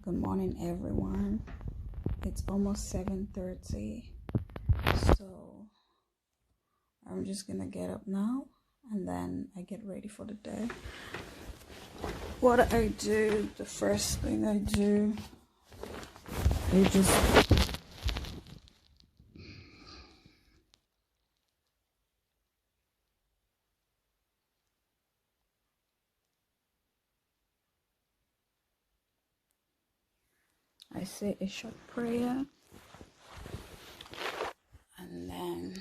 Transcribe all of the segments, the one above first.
Good morning, everyone. It's almost 7:30, so I'm just gonna get up now and then I get ready for the day. What I do, the first thing I do, I say a short prayer, and then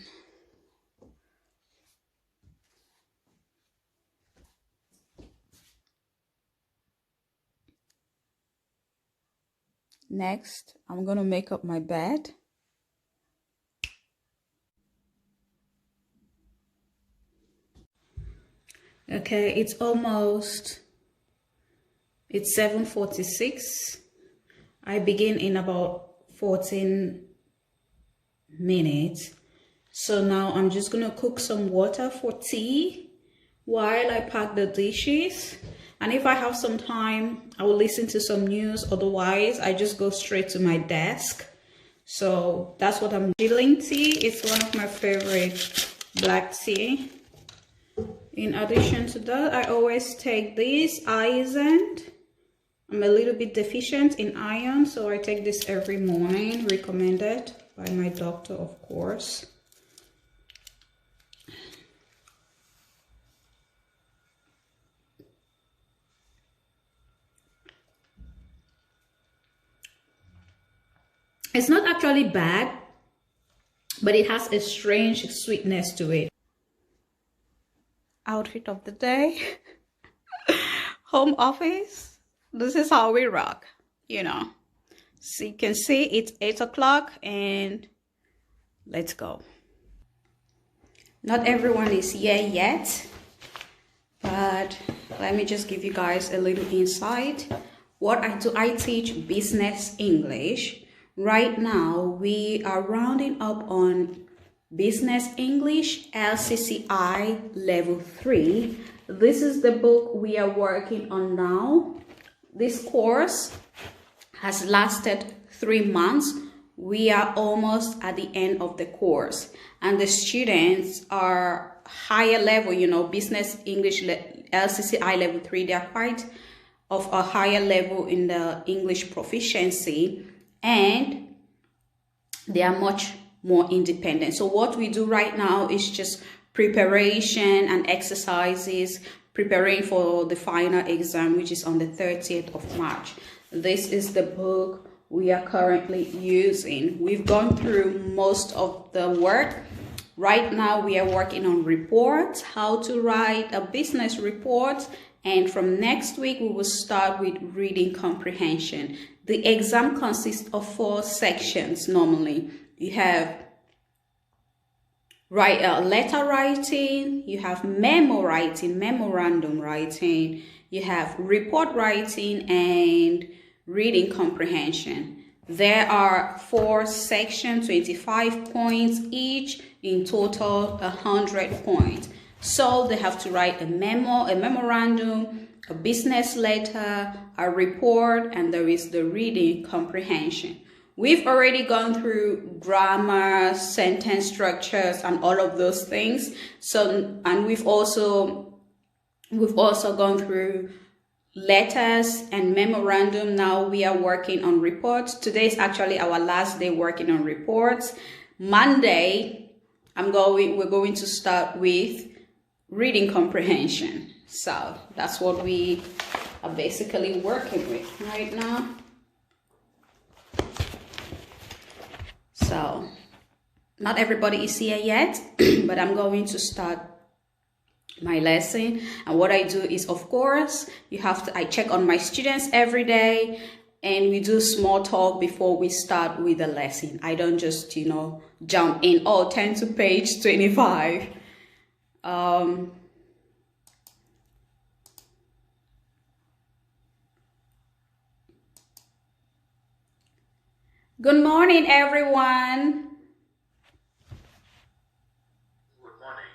next I'm gonna make up my bed. Okay, it's 7:46. I begin in about 14 minutes. So now I'm just gonna cook some water for tea while I pack the dishes. And if I have some time, I will listen to some news. Otherwise, I just go straight to my desk. So that's what I'm doing. Tea. It's one of my favorite black tea. In addition to that, I always take this iron. I'm a little bit deficient in iron, so I take this every morning, recommended by my doctor, of course. It's not actually bad, but it has a strange sweetness to it. Outfit of the day. Home office. This is how we rock, you know. So you can see it's 8 o'clock and let's go. Not everyone is here yet, but let me just give you guys a little insight. What I do, I teach business English. Right now, we are rounding up on Business English LCCI Level 3. This is the book we are working on now. This course has lasted 3 months. We are almost at the end of the course, and the students are higher level, you know, Business English LCCI Level 3. They are quite of a higher level in the English proficiency, and they are much more independent. So what we do right now is just preparation and exercises, preparing for the final exam, which is on the 30th of March. This is the book we are currently using. We've gone through most of the work. Right now we are working on reports, how to write a business report, and from next week we will start with reading comprehension. The exam consists of 4 sections normally. You have letter writing, you have memo writing, memorandum writing, you have report writing, and reading comprehension. There are 4 sections, 25 points each, in total 100 points. So they have to write a memo, a memorandum, a business letter, a report, and there is the reading comprehension. We've already gone through grammar, sentence structures, and all of those things. So, and we've also gone through letters and memorandum. Now we are working on reports. Today is actually our last day working on reports. Monday, we're going to start with reading comprehension. So that's what we are basically working with right now. So not everybody is here yet, but I'm going to start my lesson. And what I do is, of course, I check on my students every day, and we do small talk before we start with the lesson. I don't just, you know, jump in, turn to page 25. Good morning, everyone. Good morning.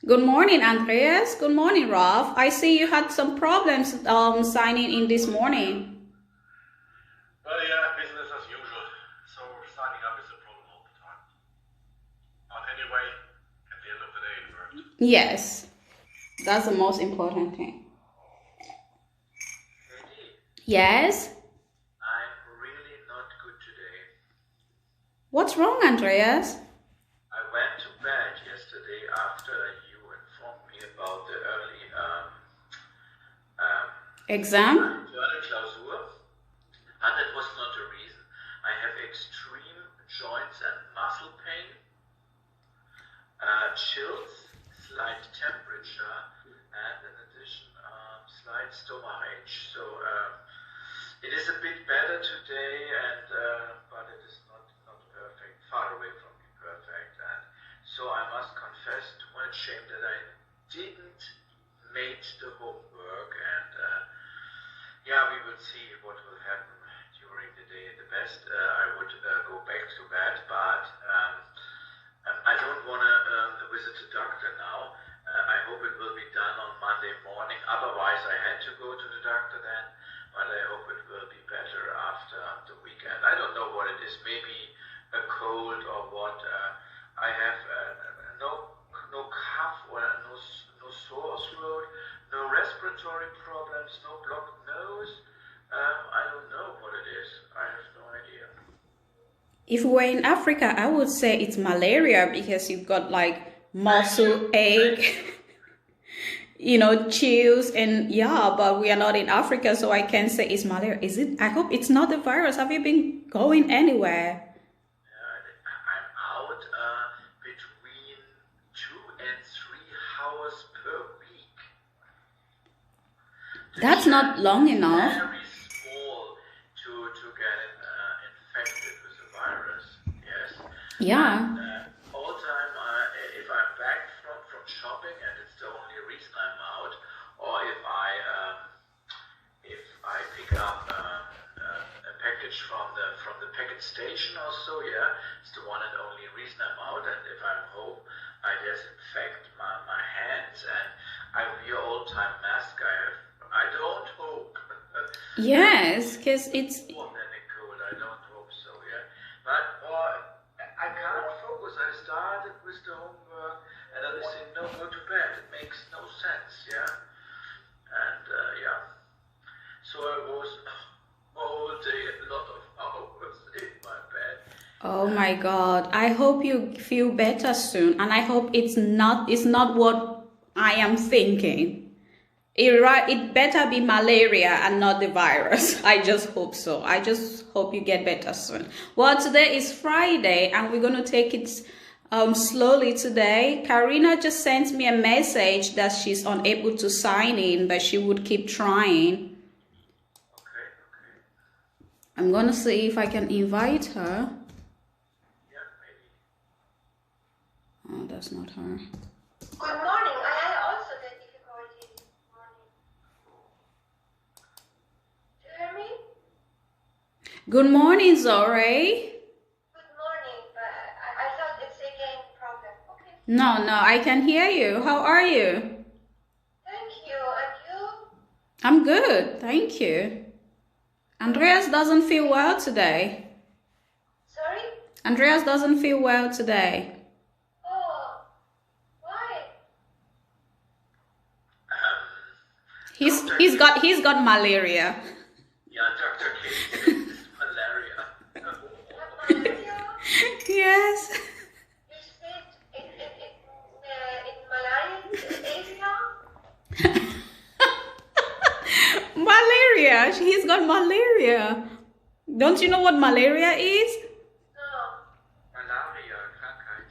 Good morning, Andreas. Good morning, Ralph. I see you had some problems signing in this morning. Yes, that's the most important thing. Katie, Yes? I'm really not good today. What's wrong, Andreas? I went to bed yesterday after you informed me about the early um, Exam? journal clausur, and that was not the reason. I have extreme joints and muscle pain, chills, slight temperature, and in addition, slight stomachache. So it is a bit better today, and but it is not perfect. Far away from being perfect, and so I must confess to my shame that I didn't make the homework, and yeah, we will see what will happen during the day. The best I would go back to bed, but I don't want to visit the doctor now. I hope it will be done on Monday morning. Otherwise, I had to go to the doctor then, but I hope it will be better after the weekend. I don't know what it is. Maybe a cold or what. I have no cough or no sore throat, no respiratory problems, no blocked nose. I don't know what it is. I have no idea. If we were in Africa, I would say it's malaria because you've got like muscle ache, chills, and yeah, but we are not in Africa, so I can't say it's malaria. Is it? I hope it's not the virus. Have you been going anywhere? I'm out between 2 and 3 hours per week. That's not long enough. Very small to get infected with the virus. Yes. Yeah. All time, if I'm back from shopping and it's the only reason I'm out, or if I pick up a package from the package station or so, yeah, it's the one and only reason I'm out. And if I'm home, I disinfect my hands and I wear all-time mask. I don't hope. Yes, because it's More than a cold, I don't hope so, yeah. But I can't focus. I started with the homework and then they say, no, go to bed. It makes no sense, yeah. And yeah. So I was all day, a lot of hours in my bed. oh my God. I hope you feel better soon, and I hope it's not what I am thinking. It better be malaria and not the virus. I just hope so. I just hope you get better soon. Well, today is Friday and we're going to take it slowly today. Karina just sent me a message that she's unable to sign in, but she would keep trying. Okay. I'm going to see if I can invite her. Yeah, maybe. Oh, that's not her. Good morning. I had also that difficulty this morning. Do you hear me? Good morning, Zore. Good morning, but I thought it's again problem. Okay. No, I can hear you. How are you? Thank you. And you? I'm good, thank you. Andreas doesn't feel well today. Sorry? Andreas doesn't feel well today. Oh, why? He's got malaria. Yeah, Dr. Kate, it's malaria. Have malaria? Yes. You said in malaria area? Malaria. He's got malaria. Don't you know what malaria is? No. Malaria, Krankheit.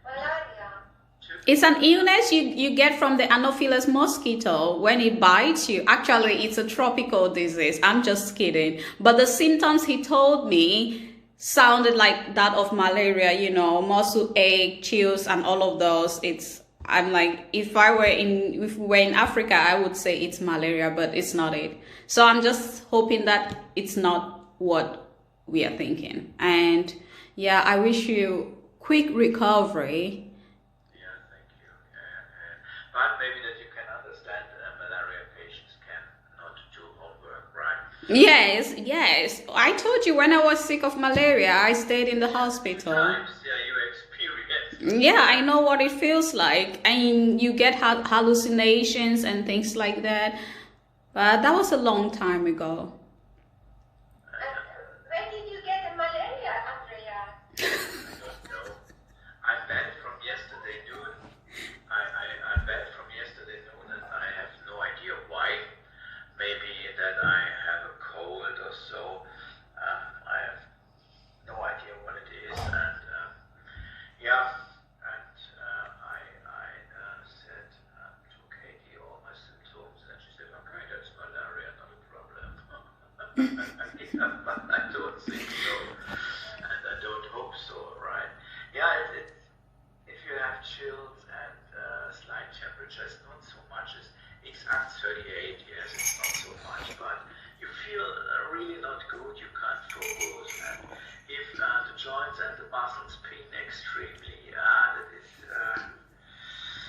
Malaria. It's an illness you get from the Anopheles mosquito when it bites you. Actually, it's a tropical disease. I'm just kidding. But the symptoms he told me sounded like that of malaria, muscle ache, chills, and all of those. I'm like, if we were in Africa, I would say it's malaria, but it's not it. So I'm just hoping that it's not what we are thinking. And yeah, I wish you quick recovery. Yeah, thank you. But maybe that you can understand malaria patients cannot do homework, right? Yes. I told you when I was sick of malaria, I stayed in the hospital. Times, yeah, you experience Yeah, I know what it feels like. I mean, you get hallucinations and things like that. But that was a long time ago. When did you get the malaria, Andrea? I don't know. I'm back from yesterday noon. I'm back from yesterday noon and I have no idea why. Maybe that I have a cold or so. I have no idea what it is. And yeah, and I said to Katie all my symptoms and she said, okay, that's malaria, not a problem. Yeah, but I don't think so. And I don't hope so, right? Yeah, if you have chills and slight temperature, it's not so much. It's 38, yes, it's not so much, but you feel really not good, you can't focus, and if the joints and the muscles pain extremely, that is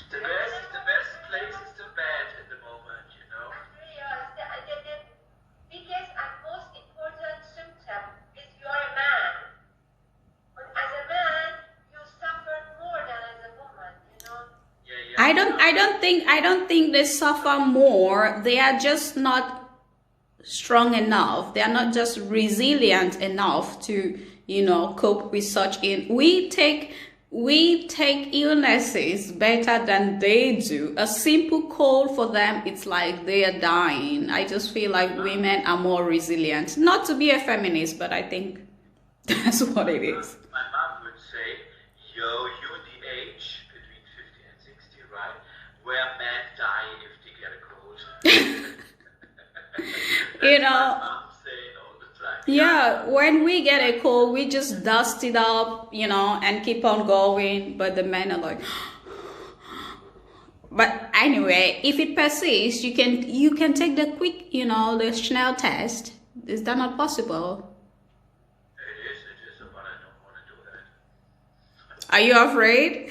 the best place is the bed at the moment, you know. Andrea, the biggest and most important symptom is you're a man. And as a man, you suffer more than as a woman, you know. Yeah. I don't think they suffer more. They are just not strong enough. They are not just resilient enough to, cope with such we take illnesses better than they do. A simple cold for them, it's like they are dying. I just feel like women are more resilient. Not to be a feminist, but I think that's what it is. My mom would say, you're the age between 50 and 60, right? Where men die if they get a cold. You That's know, what I'm saying all the time. yeah, when we get a cold, we just dust it up, and keep on going. But the men are like, but anyway, if it persists, you can take the quick, the Schnell test. Is that not possible? It is, but I don't want to do that. Are you afraid?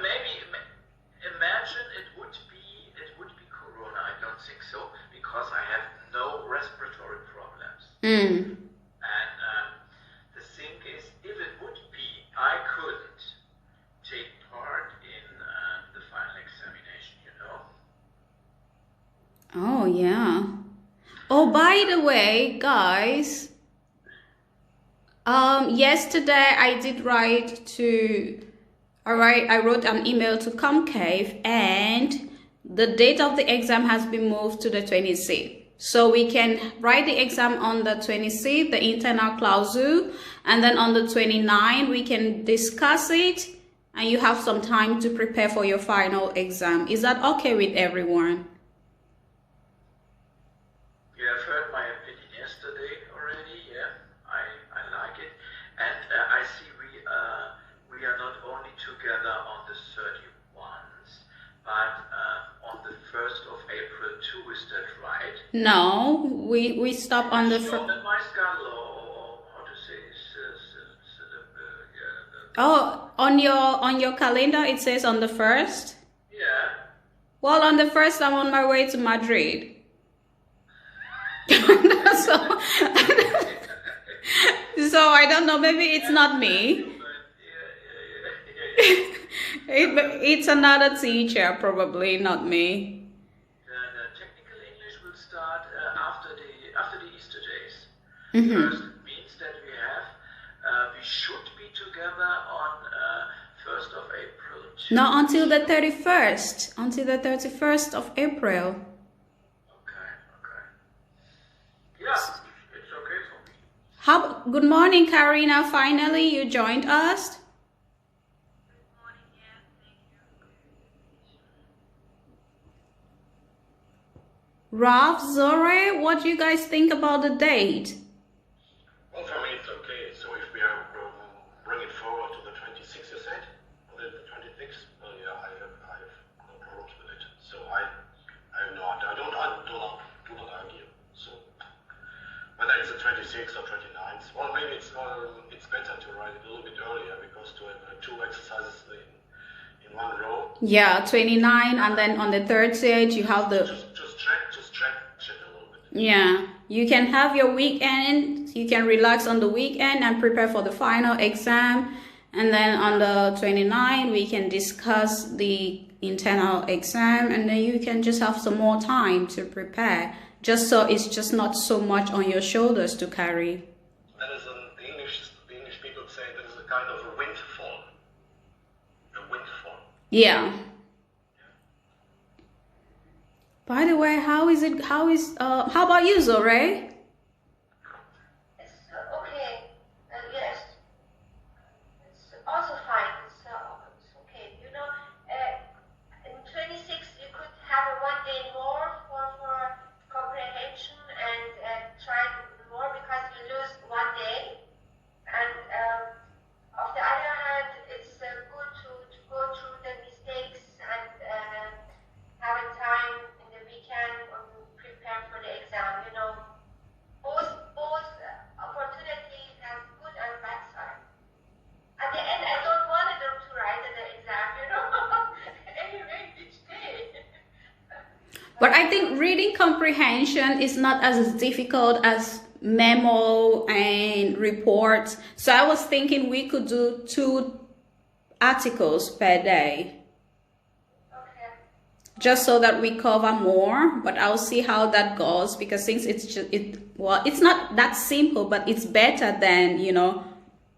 Maybe imagine it would be corona. I don't think so because I have no respiratory problems. Mm. And the thing is, if it would be, I couldn't take part in the final examination. Oh, yeah. Oh, by the way, guys, yesterday I did I wrote an email to Comcave and the date of the exam has been moved to the 26th. So we can write the exam on the 26th, the internal clausule, and then on the 29th we can discuss it and you have some time to prepare for your final exam. Is that okay with everyone? You have heard my opinion yesterday already, yeah. I like it, and I see we are not only together on the 31st, but on the 1st of April too. Is that right? No, we stop on the On my schedule, or how to say Oh, on your calendar it says on the 1st. yeah. Well, on the 1st I'm on my way to Madrid. So I don't know, maybe it's not me. It's another teacher, probably not me. The technical English will start after the Easter days. Mm-hmm. First means that we should be together on 1st of April. No, until the 31st. Until the 31st of April. Okay. Yeah, it's okay for me. Good morning, Karina. Finally, you joined us. Ralph, Zore, what do you guys think about the date? Well, for me it's okay. So if we are bring it forward to the 26th, you said, or the 26th, well, yeah, I have no problems with it. So I have no idea. I do not argue. So whether it's the 26th or 29th, well, maybe it's better to write it a little bit earlier because to have two exercises in one row. Yeah, 29, and then on the 30th you have the. Just check a little bit. Yeah, you can have your weekend. You can relax on the weekend and prepare for the final exam. And then on the 29th, we can discuss the internal exam, and then you can just have some more time to prepare, just so it's just not so much on your shoulders to carry. That is the English people say that is a kind of a windfall. A windfall. Yeah. By the way, how about you, Zore? It's okay. Yes. It's also fine. It's okay. You know, in 26 you could have a 1 day more for comprehension and try more because you lose 1 day. And on the other hand, it's good to go through the mistakes and have a time in the weekend and prepare for the exam. You know, both opportunities have good and bad side. At the end, I don't want them to write the exam. You know, anyway, each day. But I think reading comprehension is not as difficult as memo and reports. So I was thinking we could do 2 articles per day, Okay. just so that we cover more. But I'll see how that goes, because since it's not that simple, but it's better than, you know,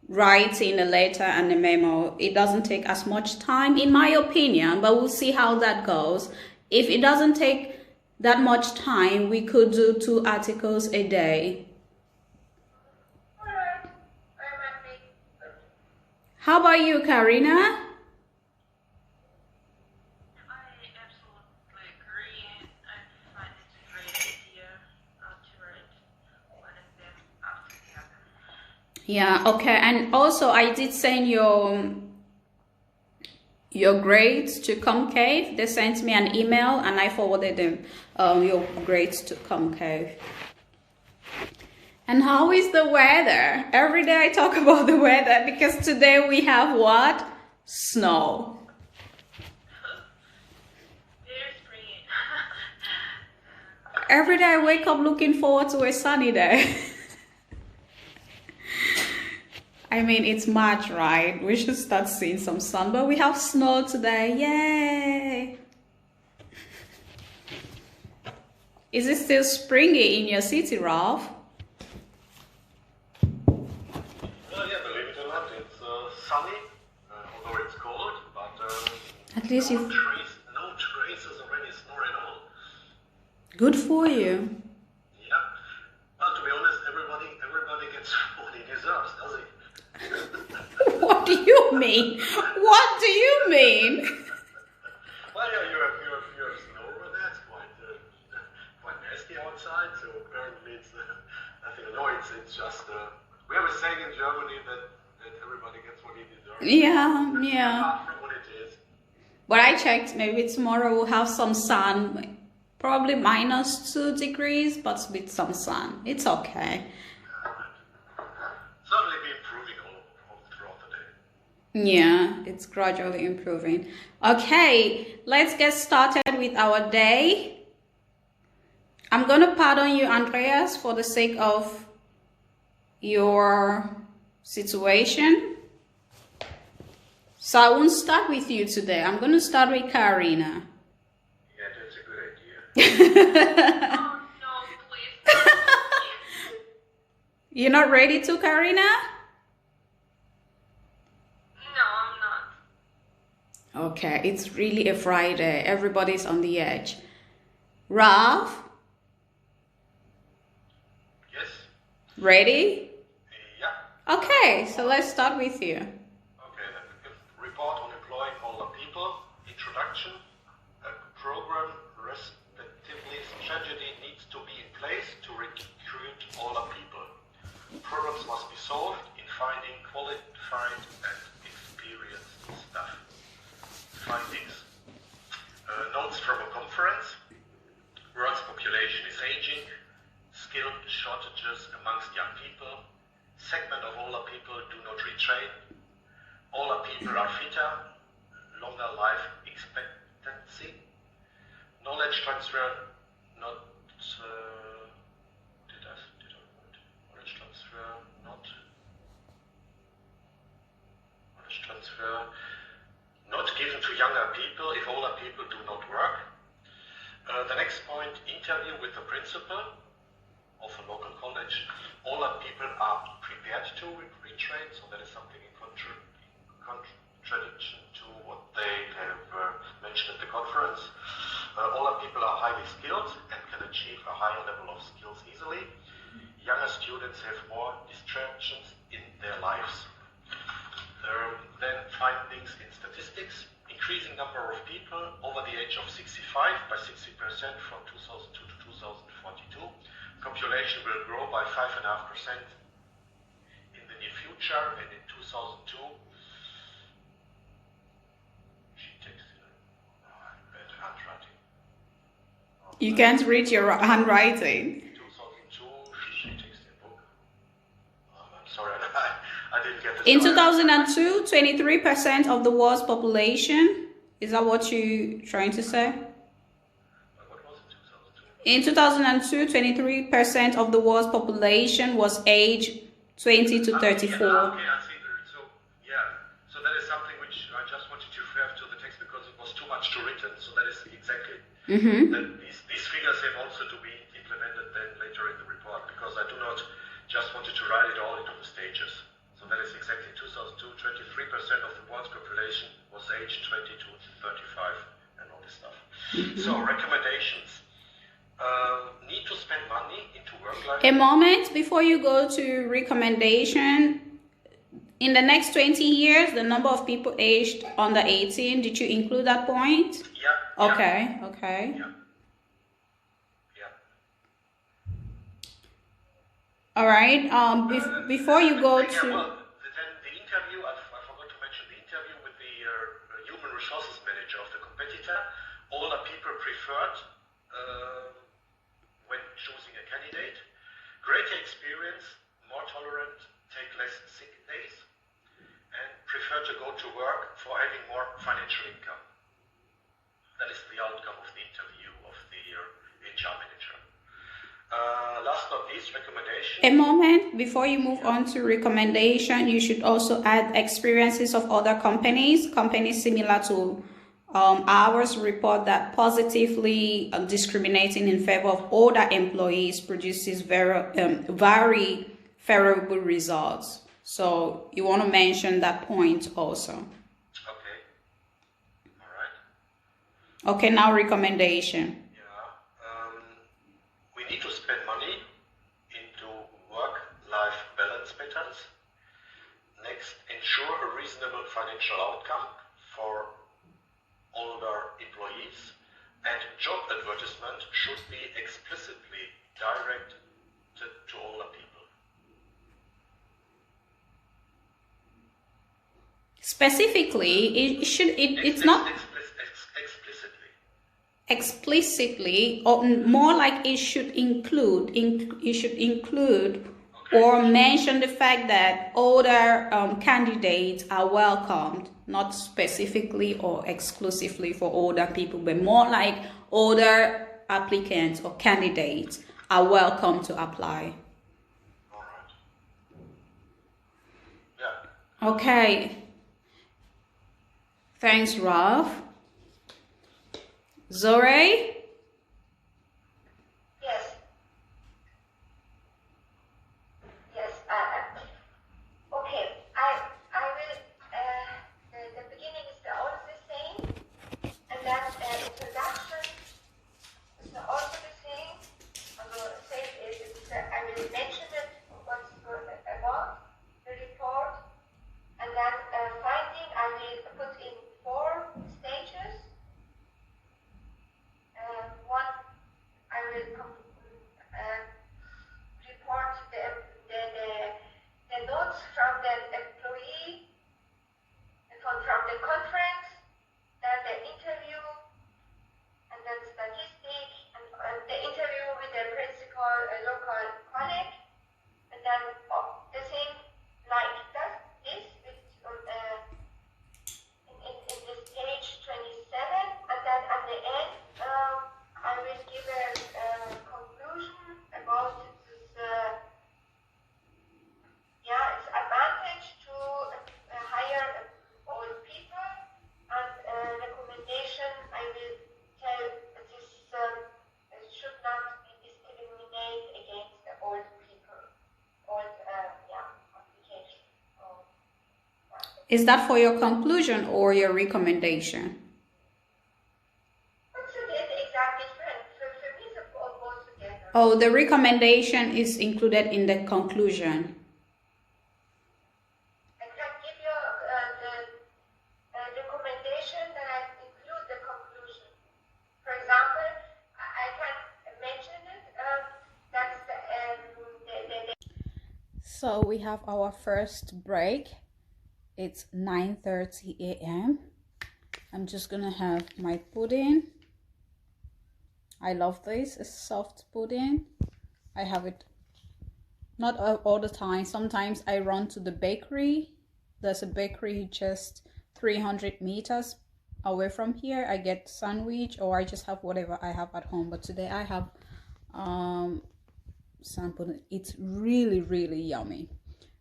writing a letter and a memo. It doesn't take as much time, in my opinion, but we'll see how that goes. If it doesn't take that much time, we could do 2 articles a day. All right. I'm happy. How about you, Karina? I absolutely agree. I find it a great idea to write one of them after the other. Yeah, okay. And also, I did send your grades to Concave. They sent me an email and I forwarded them your grades to Concave. And how is the weather? Every day I talk about the weather because today we have what? Snow. Very springy. Every day I wake up looking forward to a sunny day. I mean, it's March, right? We should start seeing some sun, but we have snow today. Yay! Is it still springy in your city, Ralph? Well, yeah, believe it or not, it's sunny, although it's cold, but At least no you. traces of any snow at all. Good for you. Yeah. Well, to be honest, everybody gets what he deserves, does he? What do you mean? What do you mean? Well, yeah, you have snow over there. It's quite nasty outside. So apparently it's nothing. No, it's just we have a saying in Germany that everybody gets what he deserves. Yeah. Apart from what it is. But I checked. Maybe tomorrow we'll have some sun. Probably -2 degrees, but with some sun. It's okay. Certainly be improving all throughout the day. Yeah, it's gradually improving. Okay, let's get started with our day. I'm gonna pardon you, Andreas, for the sake of your situation. So I won't start with you today. I'm gonna start with Karina. Yeah, that's a good idea. Oh no, please. You're not ready to, Karina? No, I'm not. Okay, it's really a Friday. Everybody's on the edge. Ralph, Yes. ready? Yeah. Okay, so let's start with you. Okay, then report on employing older people. Introduction. A program, respectively, strategy needs to be in place to recruit older people. Problems must be solved in finding qualified and experienced staff. Findings. Notes from a conference. World's population is aging. Skill shortages amongst young people. Segment of older people do not retrain. Older people are fitter. Longer life expectancy. Knowledge transfer not. Knowledge transfer not. next point, interview with the principal of a local college. All our people are prepared to retrain, so that is something in contradiction to what they have mentioned at the conference. All our people are highly skilled and can achieve a higher level of skills easily. Younger students have more distractions in their lives. Then findings in statistics, increasing number of people over the age of 65 by 60% from 2002 to 2042. Population will grow by 5.5% in the near future, and in 2002, she texted bad handwriting. You can't read your handwriting. 2002, she texted a book. I'm sorry, I didn't get the In story. 2002, 23% of the world's population. Is that what you're trying to say? What was it, 2002? In 2002, 23% of the world's population was aged 20 to 34. Okay, I see. So that is something which I just wanted to refer to the text because it was too much to written. So that is exactly. That these figures have also to be implemented then later in the report, because I do not just wanted to write it all into the stages. So that is exactly 2002, 23% of the world's population was aged 20 to 35 and all this stuff. So recommendations. Need to spend money into work life. A moment before you go to recommendation. In the next 20 years, the number of people aged under 18, did you include that point? Yeah. Okay. Yeah. All right. Before you go Well, to... then the interview, I forgot to mention the interview with the human resources manager of the competitor. Older people preferred when choosing a candidate. Greater experience, more tolerant, take less sick days, and prefer to go to work for having more financial income. That is the outcome of the interview of the HR manager. Last but not least, recommendation. A moment before you move on to recommendation, you should also add experiences of other companies similar to ours report that positively discriminating in favor of older employees produces very favorable results. So you want to mention that point also. Okay. All right. Okay, now recommendation. We need to spend money into work-life balance patterns. Next, ensure a reasonable financial outcome for older employees, and job advertisement should be explicitly directed to older people. Specifically, it's not explicitly, or more like it should include or mention the fact that older candidates are welcomed, not specifically or exclusively for older people, but more like older applicants or candidates are welcome to apply. All right. Yeah. Okay. Thanks, Ralph. Zore? Yes. Okay. I will. The beginning is always the same, and then introduction is also the same. I will mention it what's about the report, and then finding I will put in 4 stages. Is that for your conclusion or your recommendation? What's the exact difference? For me, it's all goes together. Oh, the recommendation is included in the conclusion. I can give you the recommendation, then I include the conclusion. For example, I can mention it. That's the So we have our first break. It's 9:30 a.m. I'm just gonna have my pudding. I love this. It's soft pudding. I have it not all the time. Sometimes I run to the bakery. There's a bakery just 300 meters away from here. I get sandwich, or I just have whatever I have at home. But today I have some pudding. It's really, really yummy.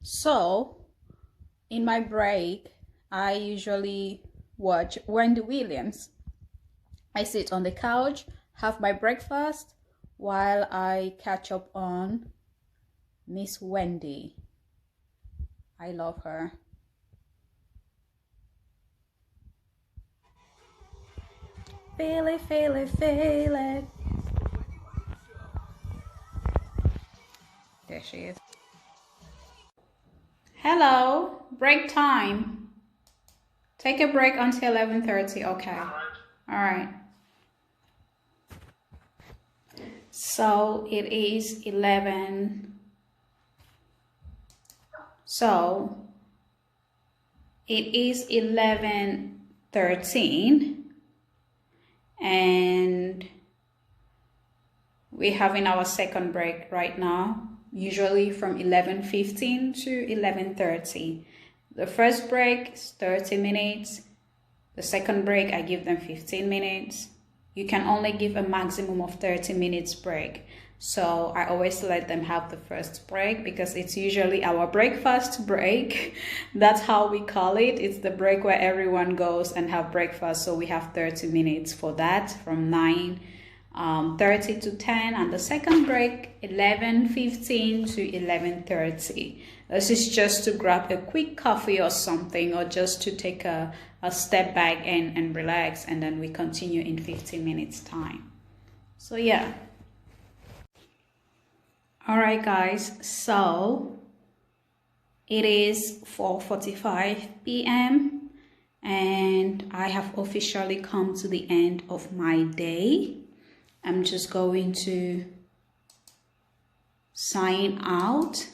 So in my break, I usually watch Wendy Williams. I sit on the couch, have my breakfast, while I catch up on Miss Wendy. I love her. Feel it, feel it, feel it. There she is. Hello, break time. Take a break until 11:30. Okay. All right. So it is 11. So it is 11:13, and we're having our second break right now. Usually from 11:15 to 11:30. The first break is 30 minutes. The second break, I give them 15 minutes. You can only give a maximum of 30 minutes break. So I always let them have the first break because it's usually our breakfast break. That's how we call it. It's the break where everyone goes and have breakfast. So we have 30 minutes for that from 9:30 to 10, and the second break 11:15 to 11:30. This is just to grab a quick coffee or something, or just to take a step back and relax, and then we continue in 15 minutes time. So yeah. All right guys, so it is 4:45 p.m. and I have officially come to the end of my day. I'm just going to sign out,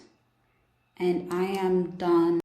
and I am done.